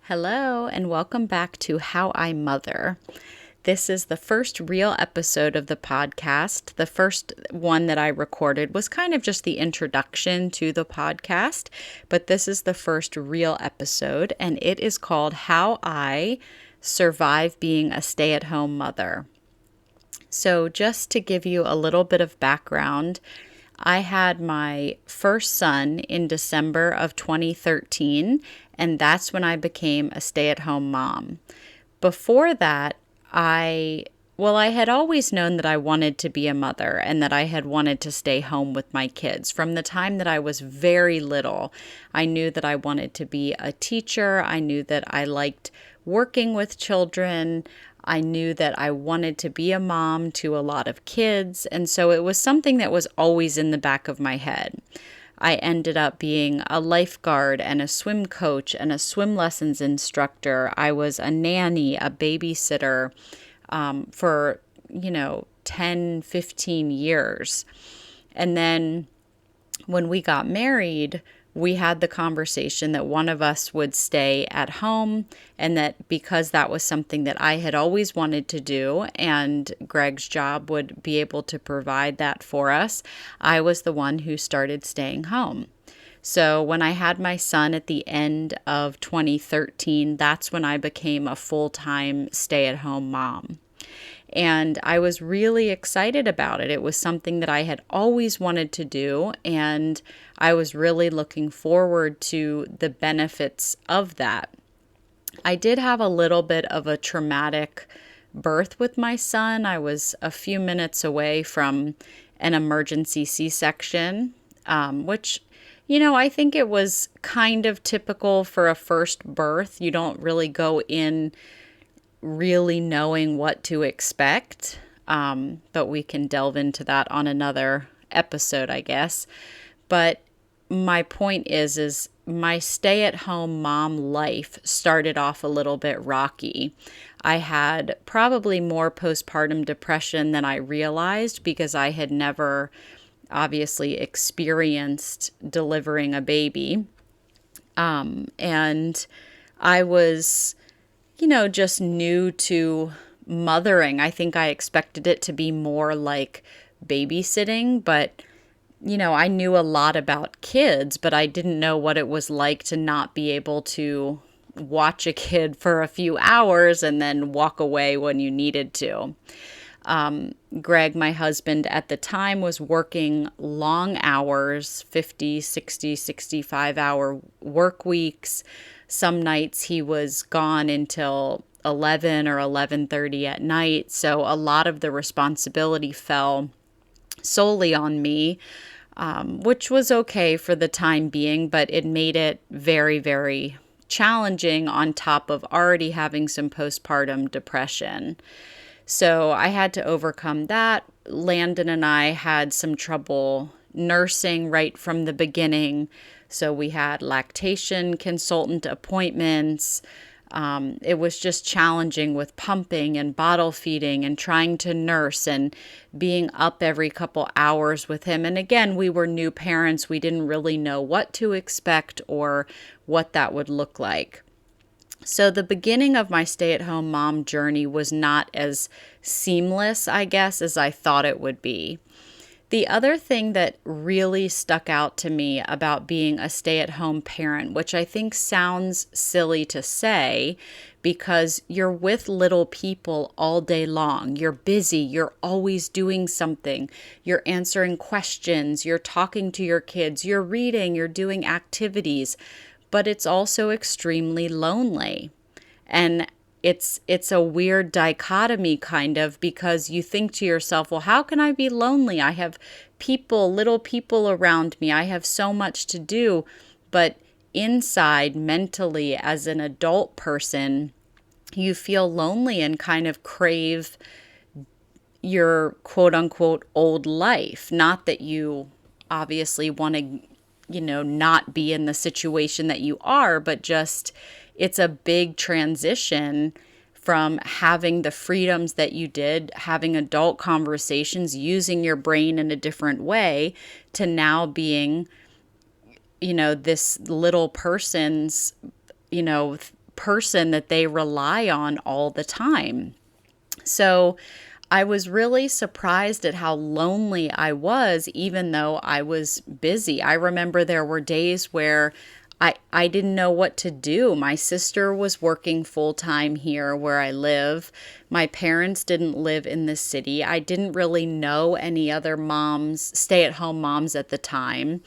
Hello, and welcome back to How I Mother. This is the first real episode of the podcast. The first one that I recorded was kind of just the introduction to the podcast, but this is the first real episode, and it is called How I Survive Being a Stay-at-Home Mother. So, just to give you a little bit of background, I had my first son in December of 2013, and that's when I became a stay-at-home mom. Before that, I had always known that I wanted to be a mother and that I had wanted to stay home with my kids. From the time that I was very little, I knew that I wanted to be a teacher. I knew that I liked working with children. I knew that I wanted to be a mom to a lot of kids. And so it was something that was always in the back of my head. I ended up being a lifeguard and a swim coach and a swim lessons instructor. I was a nanny, a babysitter for, 10, 15 years. And then when we got married, we had the conversation that one of us would stay at home, and that because that was something that I had always wanted to do and Greg's job would be able to provide that for us, I was the one who started staying home. So when I had my son at the end of 2013, that's when I became a full-time stay-at-home mom. And I was really excited about it. It was something that I had always wanted to do, and I was really looking forward to the benefits of that. I did have a little bit of a traumatic birth with my son. I was a few minutes away from an emergency C-section, which, I think it was kind of typical for a first birth. You don't really go in really knowing what to expect, but we can delve into that on another episode, I guess. But my point is my stay-at-home mom life started off a little bit rocky. I had probably more postpartum depression than I realized because I had never obviously experienced delivering a baby. And I was just new to mothering. I think I expected it to be more like babysitting, but, I knew a lot about kids, but I didn't know what it was like to not be able to watch a kid for a few hours and then walk away when you needed to. Greg, my husband at the time, was working long hours, 50, 60, 65-hour work weeks. Some nights he was gone until 11 or 11:30 at night. So a lot of the responsibility fell solely on me, which was okay for the time being, but it made it very, very challenging on top of already having some postpartum depression. So I had to overcome that. Landon and I had some trouble nursing right from the beginning. So we had lactation consultant appointments. It was just challenging with pumping and bottle feeding and trying to nurse and being up every couple hours with him. And again, we were new parents. We didn't really know what to expect or what that would look like. So the beginning of my stay-at-home mom journey was not as seamless, I guess, as I thought it would be. The other thing that really stuck out to me about being a stay-at-home parent, which I think sounds silly to say because you're with little people all day long. You're busy. You're always doing something. You're answering questions. You're talking to your kids. You're reading. You're doing activities. But it's also extremely lonely. And it's a weird dichotomy kind of, because you think to yourself, well, how can I be lonely? I have little people around me. I have so much to do. But inside, mentally, as an adult person, you feel lonely and kind of crave your quote unquote old life. Not that you obviously want to not be in the situation that you are, but just it's a big transition from having the freedoms that you did, having adult conversations, using your brain in a different way, to now being, this little person's, person that they rely on all the time. So I was really surprised at how lonely I was, even though I was busy. I remember there were days where I didn't know what to do. My sister was working full time here where I live. My parents didn't live in the city. I didn't really know any other moms, stay at home moms at the time.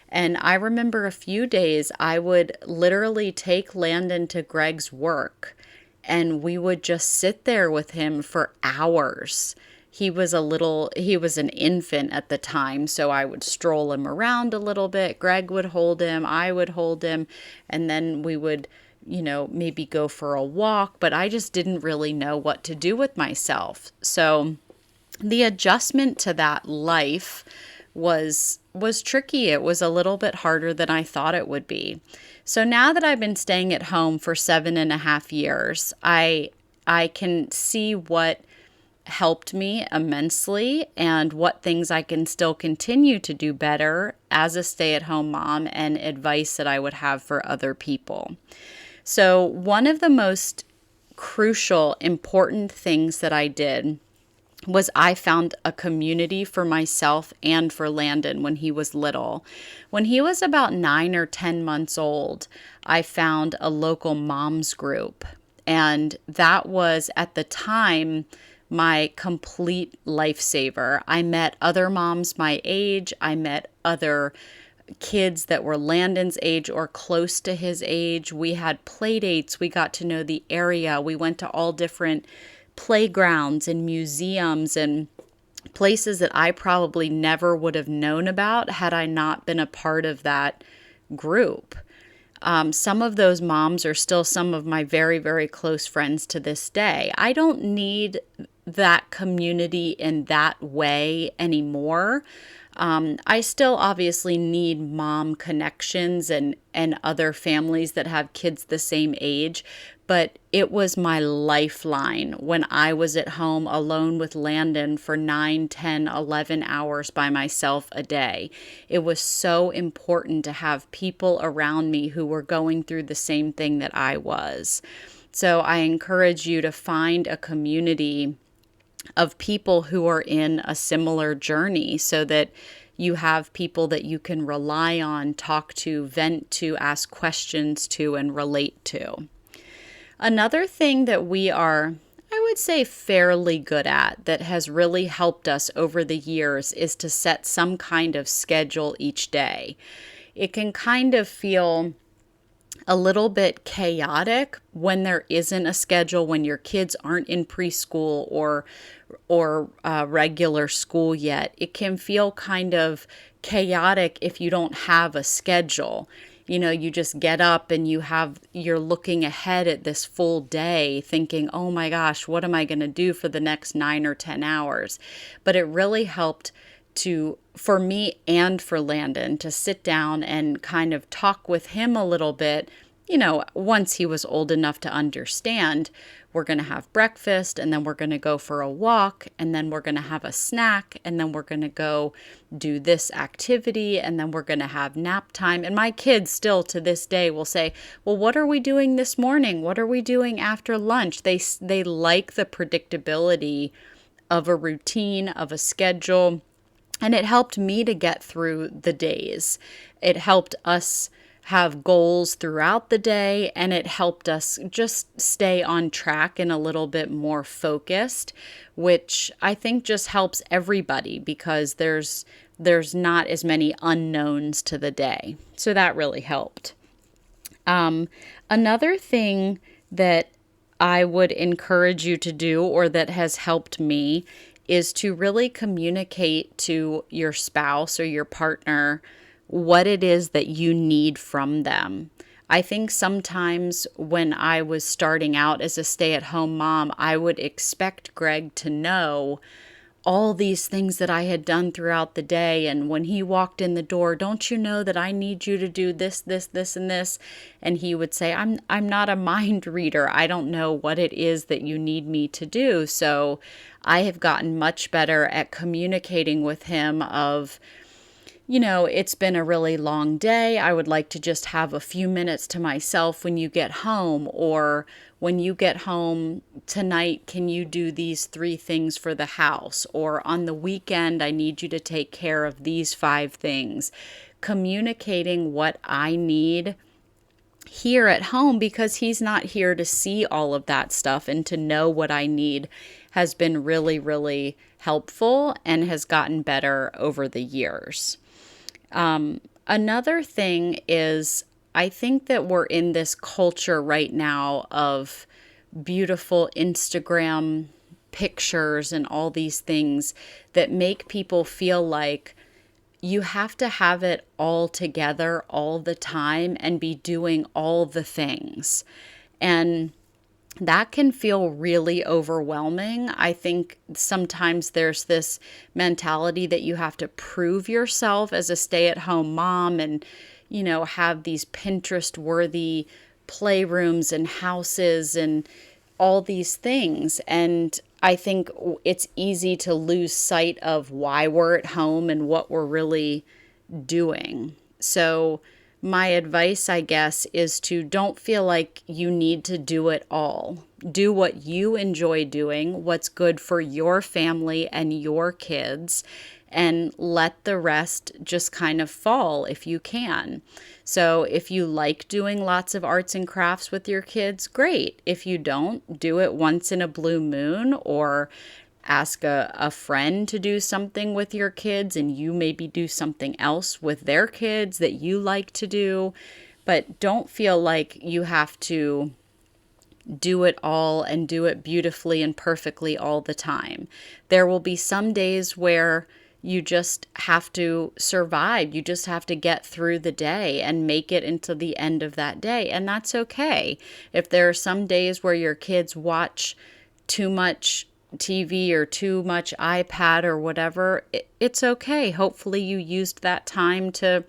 And I remember a few days I would literally take Landon to Greg's work and we would just sit there with him for hours. He was an infant at the time, so I would stroll him around a little bit. Greg would hold him, I would hold him, and then we would, maybe go for a walk, but I just didn't really know what to do with myself. So the adjustment to that life was tricky. It was a little bit harder than I thought it would be. So now that I've been staying at home for 7.5 years, I can see what helped me immensely and what things I can still continue to do better as a stay-at-home mom, and advice that I would have for other people. So one of the most crucial, important things that I did was I found a community for myself and for Landon when he was little. When he was about 9 or 10 months old, I found a local moms group. And that was, at the time, my complete lifesaver. I met other moms my age. I met other kids that were Landon's age or close to his age. We had play dates. We got to know the area. We went to all different playgrounds and museums and places that I probably never would have known about had I not been a part of that group. Some of those moms are still some of my very, very close friends to this day. I don't need that community in that way anymore. I still obviously need mom connections and other families that have kids the same age, but it was my lifeline when I was at home alone with Landon for 9, 10, 11 hours by myself a day. It was so important to have people around me who were going through the same thing that I was. So I encourage you to find a community of people who are in a similar journey so that you have people that you can rely on, talk to, vent to, ask questions to, and relate to. Another thing that we are, I would say, fairly good at that has really helped us over the years is to set some kind of schedule each day. It can kind of feel a little bit chaotic when there isn't a schedule, when your kids aren't in preschool or regular school yet. It can feel kind of chaotic if you don't have a schedule. You just get up and you're looking ahead at this full day thinking, oh my gosh, what am I going to do for the next 9 or 10 hours? But it really helped for me and for Landon to sit down and kind of talk with him a little bit. Once he was old enough to understand, we're going to have breakfast and then we're going to go for a walk and then we're going to have a snack and then we're going to go do this activity and then we're going to have nap time. And my kids still to this day will say, well, what are we doing this morning? What are we doing after lunch? They like the predictability of a routine, of a schedule. And it helped me to get through the days. It helped us have goals throughout the day, and it helped us just stay on track and a little bit more focused, which I think just helps everybody because there's not as many unknowns to the day. So that really helped. Another thing that I would encourage you to do, or that has helped me, is to really communicate to your spouse or your partner what it is that you need from them. I think sometimes when I was starting out as a stay-at-home mom, I would expect Greg to know all these things that I had done throughout the day. And when he walked in the door, don't you know that I need you to do this, this, this, and this? And he would say, I'm not a mind reader. I don't know what it is that you need me to do. So I have gotten much better at communicating with him of, it's been a really long day. I would like to just have a few minutes to myself when you get home, or when you get home tonight, can you do these 3 things for the house? Or on the weekend, I need you to take care of these 5 things. Communicating what I need here at home, because he's not here to see all of that stuff and to know what I need, has been really, really helpful and has gotten better over the years. Another thing is, I think that we're in this culture right now of beautiful Instagram pictures and all these things that make people feel like you have to have it all together all the time and be doing all the things. And that can feel really overwhelming. I think sometimes there's this mentality that you have to prove yourself as a stay-at-home mom and, have these Pinterest-worthy playrooms and houses and all these things. And I think it's easy to lose sight of why we're at home and what we're really doing. So my advice, I guess, is to don't feel like you need to do it all. Do what you enjoy doing, what's good for your family and your kids, and let the rest just kind of fall if you can. So if you like doing lots of arts and crafts with your kids, great. If you don't, do it once in a blue moon, or ask a friend to do something with your kids and you maybe do something else with their kids that you like to do. But don't feel like you have to do it all and do it beautifully and perfectly all the time. There will be some days where you just have to survive. You just have to get through the day and make it into the end of that day. And that's okay. If there are some days where your kids watch too much TV or too much iPad or whatever, it's okay. Hopefully you used that time to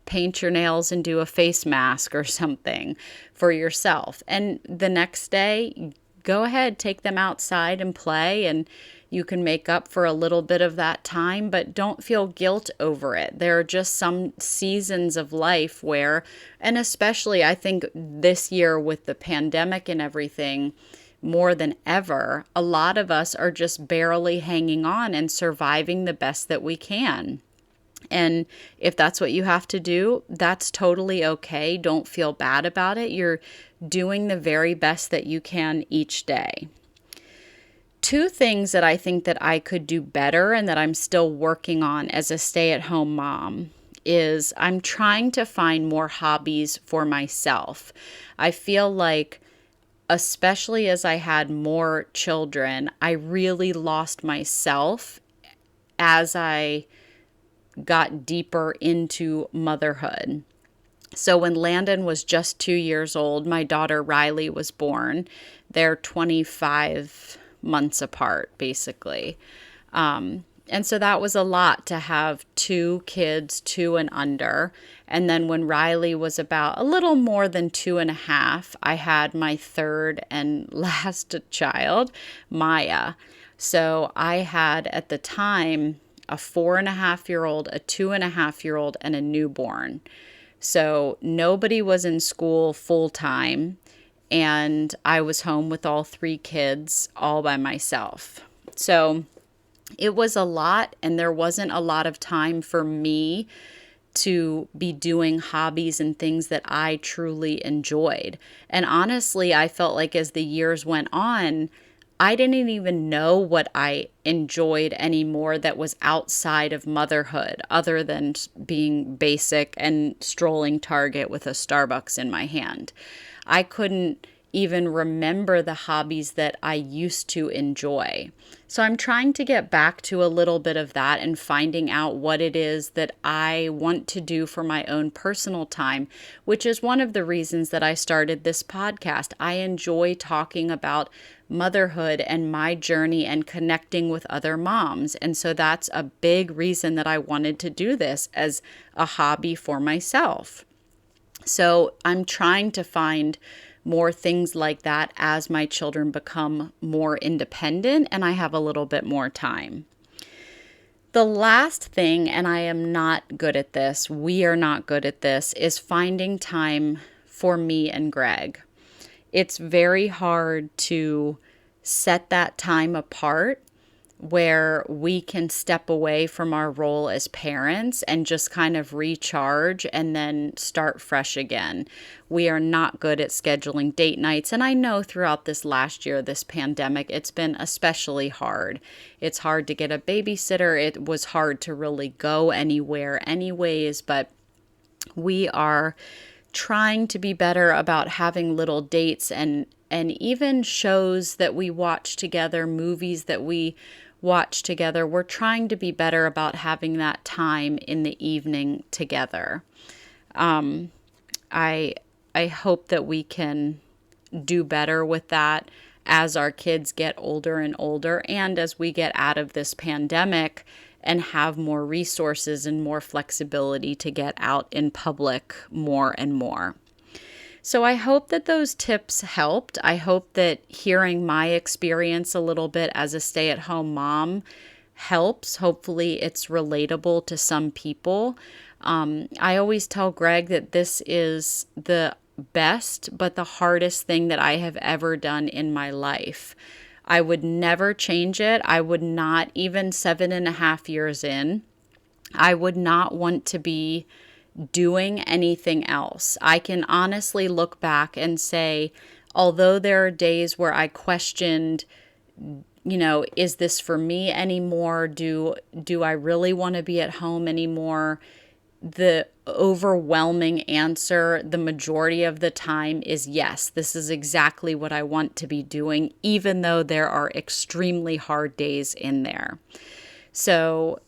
paint your nails and do a face mask or something for yourself. And the next day, go ahead, take them outside and play, and you can make up for a little bit of that time, but don't feel guilt over it. There are just some seasons of life where, and especially I think this year with the pandemic and everything, more than ever, a lot of us are just barely hanging on and surviving the best that we can. And if that's what you have to do, that's totally okay. Don't feel bad about it. You're doing the very best that you can each day. 2 things that I think that I could do better and that I'm still working on as a stay-at-home mom is I'm trying to find more hobbies for myself. I feel like, especially as I had more children, I really lost myself as I got deeper into motherhood. So when Landon was just 2 years old, my daughter Riley was born. They're 25 months apart, basically. And so that was a lot to have 2 kids, 2 and under. And then when Riley was about a little more than 2.5, I had my 3rd and last child, Maya. So I had at the time a 4.5-year-old, a 2.5-year-old, and a newborn. So nobody was in school full time, and I was home with all 3 kids all by myself. So it was a lot, and there wasn't a lot of time for me to be doing hobbies and things that I truly enjoyed. And honestly, I felt like as the years went on, I didn't even know what I enjoyed anymore that was outside of motherhood, other than being basic and strolling Target with a Starbucks in my hand. I couldn't even remember the hobbies that I used to enjoy. So I'm trying to get back to a little bit of that and finding out what it is that I want to do for my own personal time, which is one of the reasons that I started this podcast. I enjoy talking about motherhood and my journey and connecting with other moms. And so that's a big reason that I wanted to do this as a hobby for myself. So I'm trying to find more things like that as my children become more independent and I have a little bit more time. The last thing, and I am not good at this, we are not good at this, is finding time for me and Greg. It's very hard to set that time apart where we can step away from our role as parents and just kind of recharge and then start fresh again. We are not good at scheduling date nights. And I know throughout this last year, this pandemic, it's been especially hard. It's hard to get a babysitter. It was hard to really go anywhere anyways, but we are trying to be better about having little dates and even shows that we watch together, movies that we watch together. We're trying to be better about having that time in the evening together. I hope that we can do better with that as our kids get older and older, and as we get out of this pandemic and have more resources and more flexibility to get out in public more and more. So I hope that those tips helped. I hope that hearing my experience a little bit as a stay-at-home mom helps. Hopefully it's relatable to some people. I always tell Greg that this is the best but the hardest thing that I have ever done in my life. I would never change it. I would not, even 7.5 years in, I would not want to be doing anything else. I can honestly look back and say, although there are days where I questioned, is this for me anymore? Do I really want to be at home anymore? The overwhelming answer, the majority of the time, is yes, this is exactly what I want to be doing, even though there are extremely hard days in there. So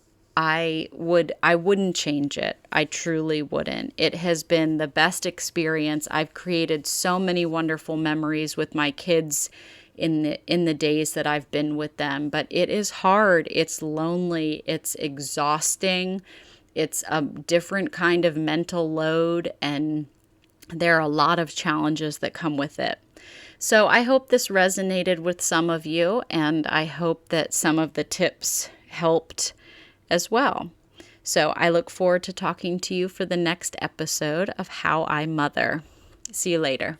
I wouldn't change it. I truly wouldn't. It has been the best experience. I've created so many wonderful memories with my kids in the days that I've been with them, but it is hard. It's lonely. It's exhausting. It's a different kind of mental load, and there are a lot of challenges that come with it. So I hope this resonated with some of you, and I hope that some of the tips helped as well. So I look forward to talking to you for the next episode of How I Mother. See you later.